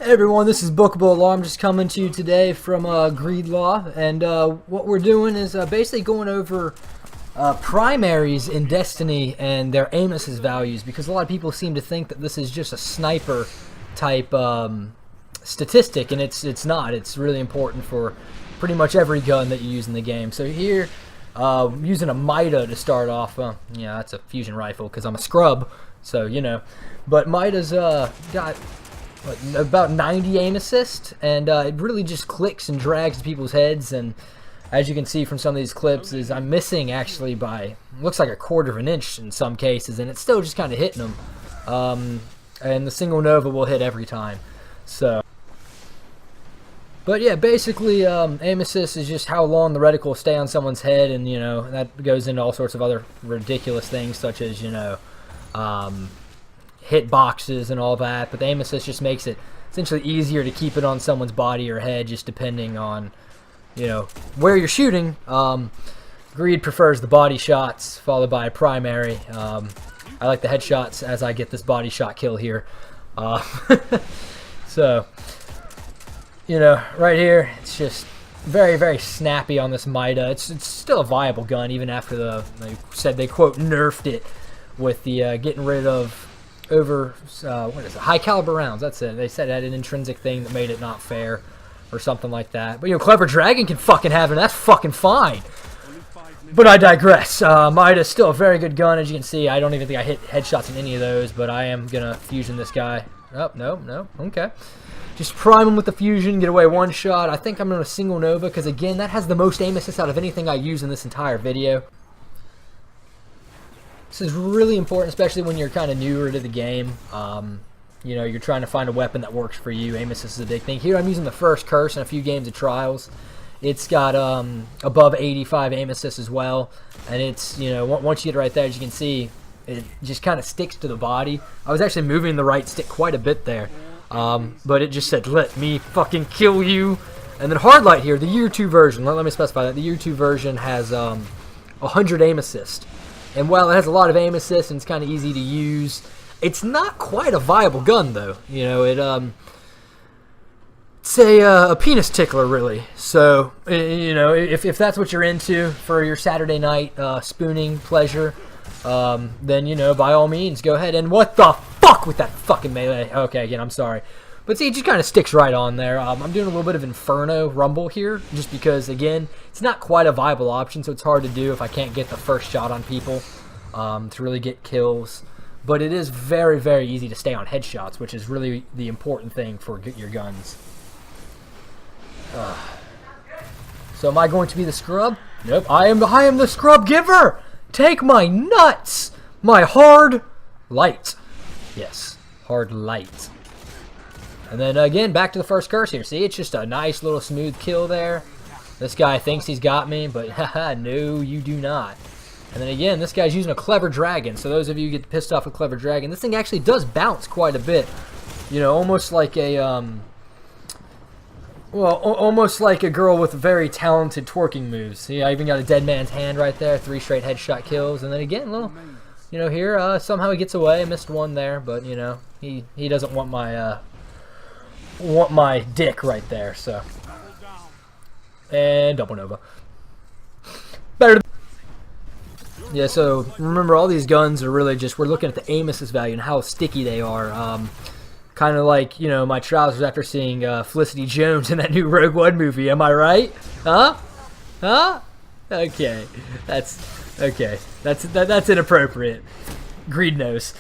Hey everyone, this is Bookable Alarm just coming to you today from Greed Law, and what we're doing is basically going over primaries in Destiny and their Amos's values, because a lot of people seem to think that this is just a sniper type statistic, and it's not. It's really important for pretty much every gun that you use in the game. So here, using a Mida to start off. Yeah, that's a fusion rifle because I'm a scrub, so you know. But Mida's got about 90 aim assist, and it really just clicks and drags people's heads. And as you can see from some of these clips, is I'm missing actually by looks like a quarter of an inch in some cases, and it's still just kind of hitting them. And the single Nova will hit every time. So, but yeah, basically aim assist is just how long the reticle will stay on someone's head, and you know that goes into all sorts of other ridiculous things such as hit boxes and all that, but the aim assist just makes it essentially easier to keep it on someone's body or head, just depending on, you know, where you're shooting. Greed prefers the body shots, followed by a primary. I like the headshots as I get this body shot kill here. So, you know, right here, it's just very, very snappy on this Mida. It's still a viable gun, even after they said they, quote, nerfed it with the getting rid of what is it? High caliber rounds. That's it. They said it had an intrinsic thing that made it not fair, or something like that. But you know, Clever Dragon can fucking have it. And that's fucking fine. But I digress. Mida's still a very good gun, as you can see. I don't even think I hit headshots in any of those, but I am gonna fusion this guy. Oh no, okay. Just prime him with the fusion, get away one shot. I think I'm gonna single Nova because again, that has the most aim assist out of anything I use in this entire video. This is really important, especially when you're kind of newer to the game. You know, you're trying to find a weapon that works for you. Aim assist is a big thing. Here I'm using the first curse in a few games of trials. It's got above 85 aim assist as well. And it's, you know, once you get it right there, as you can see, it just kind of sticks to the body. I was actually moving the right stick quite a bit there. But it just said, let me fucking kill you. And then Hard Light here, the Year 2 version, let me specify that. The Year 2 version has 100 aim assist. And while it has a lot of aim assist and it's kind of easy to use, it's not quite a viable gun, though. You know, it's a penis tickler, really. So, you know, if that's what you're into for your Saturday night spooning pleasure, then, you know, by all means, go ahead. And what the fuck with that fucking melee? Okay, again, I'm sorry. But see, it just kind of sticks right on there. I'm doing a little bit of Inferno Rumble here, just because, again, it's not quite a viable option, so it's hard to do if I can't get the first shot on people to really get kills. But it is very, very easy to stay on headshots, which is really the important thing for your guns. So am I going to be the scrub? Nope, I am the scrub giver! Take my nuts! My hard light. Yes, hard light. And then again, back to the first curse here. See, it's just a nice little smooth kill there. This guy thinks he's got me, but haha, no, you do not. And then again, this guy's using a Clever Dragon. So those of you who get pissed off with Clever Dragon, this thing actually does bounce quite a bit. You know, almost like a, well, almost like a girl with very talented twerking moves. See, I even got a dead man's hand right there. 3 straight headshot kills. And then again, little, you know, here, somehow he gets away. I missed one there, but, you know, he doesn't want my dick right there, so. And double Nova. Better. Yeah, so remember, all these guns are really just, we're looking at the aim assist value and how sticky they are. Kind of like, you know, my trousers after seeing Felicity Jones in that new Rogue One movie. Am I right? Huh? Huh? Okay, that's inappropriate. Greed knows.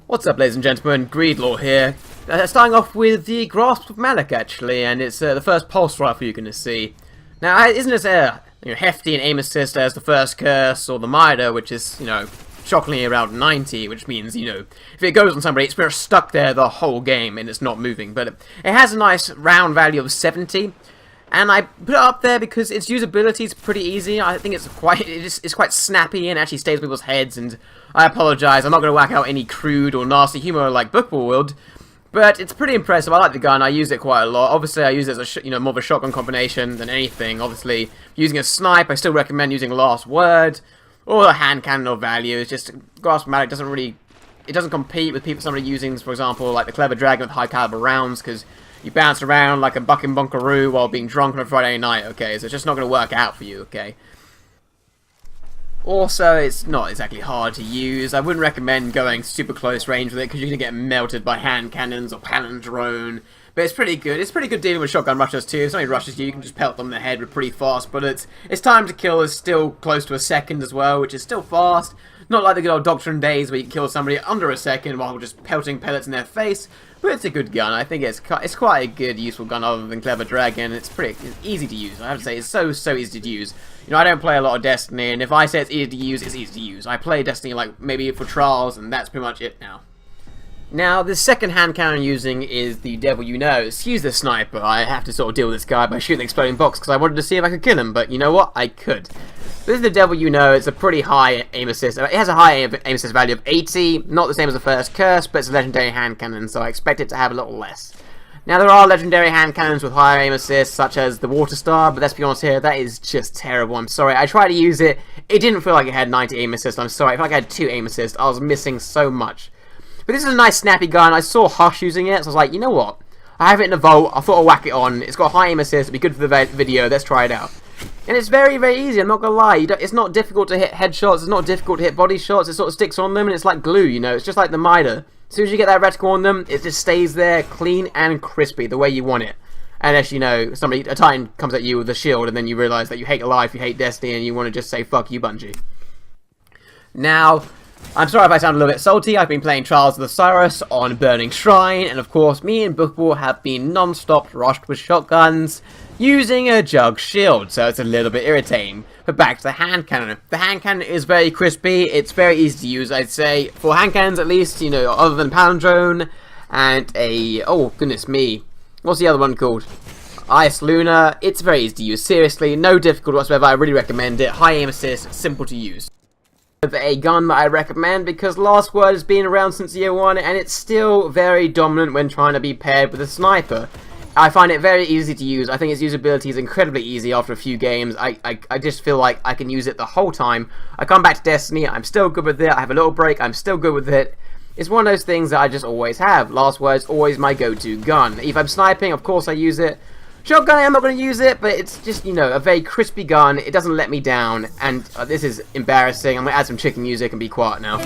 What's up, ladies and gentlemen? Greedlaw here. Starting off with the Grasp of Malak, actually, and it's the first pulse rifle you're going to see. Now, isn't as hefty an aim assist as the first curse or the Mida, which is, you know, shockingly around 90, which means, you know, if it goes on somebody, it's pretty much stuck there the whole game and it's not moving. But it has a nice round value of 70. And I put it up there because its usability is pretty easy. I think it's quite snappy and actually stays with people's heads. And I apologize, I'm not going to whack out any crude or nasty humor like Bookball would, but it's pretty impressive. I like the gun. I use it quite a lot. Obviously, I use it as a more of a shotgun combination than anything. Obviously, using a snipe, I still recommend using Last Word or a hand cannon or value. It's just Grasp Malak doesn't really it doesn't compete with somebody using, for example, like the Clever Dragon with high caliber rounds, because you bounce around like a bucking bunkaroo while being drunk on a Friday night, okay? So it's just not going to work out for you, okay? Also, it's not exactly hard to use. I wouldn't recommend going super close range with it because you're going to get melted by hand cannons or palindrone. But it's pretty good. It's pretty good dealing with shotgun rushers too. If somebody rushes you, you can just pelt them in the head with pretty fast bullets. Its time to kill is still close to a second as well, which is still fast. Not like the good old Doctrine days where you can kill somebody under a second while just pelting pellets in their face. But it's a good gun. I think it's quite a good, useful gun other than Clever Dragon. It's easy to use. I have to say, it's so easy to use. You know, I don't play a lot of Destiny, and if I say it's easy to use, it's easy to use. I play Destiny like maybe for trials, and that's pretty much it now. Now, the second hand cannon I'm using is the Devil You Know. Excuse the sniper, I have to sort of deal with this guy by shooting the exploding box because I wanted to see if I could kill him, but you know what? I could. This is the Devil You Know. It's a pretty high aim assist. It has a high aim assist value of 80, not the same as the first curse, but it's a legendary hand cannon, so I expect it to have a little less. Now, there are legendary hand cannons with higher aim assists, such as the Water Star, but let's be honest here, that is just terrible. I'm sorry. I tried to use it. It didn't feel like it had 90 aim assists. I'm sorry. I felt like I had 2 aim assists. I was missing so much. But this is a nice snappy gun. I saw Hush using it, so I was like, you know what? I have it in a vault. I thought I'll whack it on. It's got high aim assist. It'll be good for the video. Let's try it out. And it's very easy. I'm not gonna lie. It's not difficult to hit headshots. It's not difficult to hit body shots. It sort of sticks on them, and it's like glue. You know, it's just like the Mida. As soon as you get that reticle on them, it just stays there, clean and crispy, the way you want it. Unless, you know, a Titan comes at you with a shield, and then you realise that you hate life, you hate Destiny, and you want to just say fuck you, Bungie. Now, I'm sorry if I sound a little bit salty. I've been playing Trials of Osiris on Burning Shrine, and of course, me and Bookball have been non-stop rushed with shotguns, using a jug shield, so it's a little bit irritating. But back to the hand cannon. The hand cannon is very crispy, it's very easy to use, I'd say. For hand cannons at least, you know, other than palindrone, and oh goodness me, what's the other one called? Ice Luna, it's very easy to use, seriously, no difficulty whatsoever, I really recommend it. High aim assist, simple to use. A gun that I recommend because Last Word has been around since year 1 and it's still very dominant when trying to be paired with a sniper. I find it very easy to use. I think its usability is incredibly easy after a few games. I just feel like I can use it the whole time. I come back to Destiny, I'm still good with it. I have a little break, I'm still good with it. It's one of those things that I just always have. Last Word's always my go-to gun. If I'm sniping, of course I use it. Shotgun, I'm not going to use it, but it's just, you know, a very crispy gun. It doesn't let me down, and this is embarrassing. I'm going to add some chicken music and be quiet now.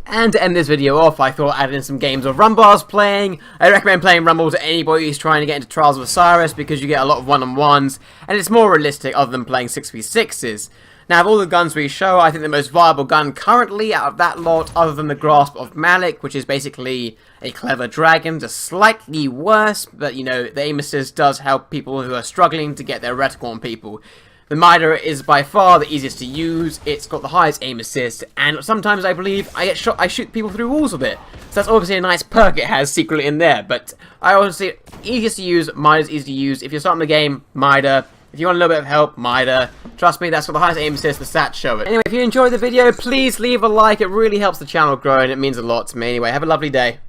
And to end this video off, I thought I'd add in some games of Rumble I was playing. I recommend playing Rumble to anybody who's trying to get into Trials of Osiris because you get a lot of one-on-ones, and it's more realistic other than playing 6v6s. Now, of all the guns we show, I think the most viable gun currently out of that lot, other than the Grasp of Malik, which is basically a Clever Dragon, just slightly worse, but, you know, the aim assist does help people who are struggling to get their reticle on people. The Mida is by far the easiest to use, it's got the highest aim assist, and sometimes I believe I shoot people through walls with it. So that's obviously a nice perk it has secretly in there, but I honestly, easiest to use, Mida's easy to use. If you're starting the game, Mida. If you want a little bit of help, Mida. Trust me, that's got the highest aim assist, the stats show it. Anyway, if you enjoyed the video, please leave a like, it really helps the channel grow and it means a lot to me. Anyway, have a lovely day.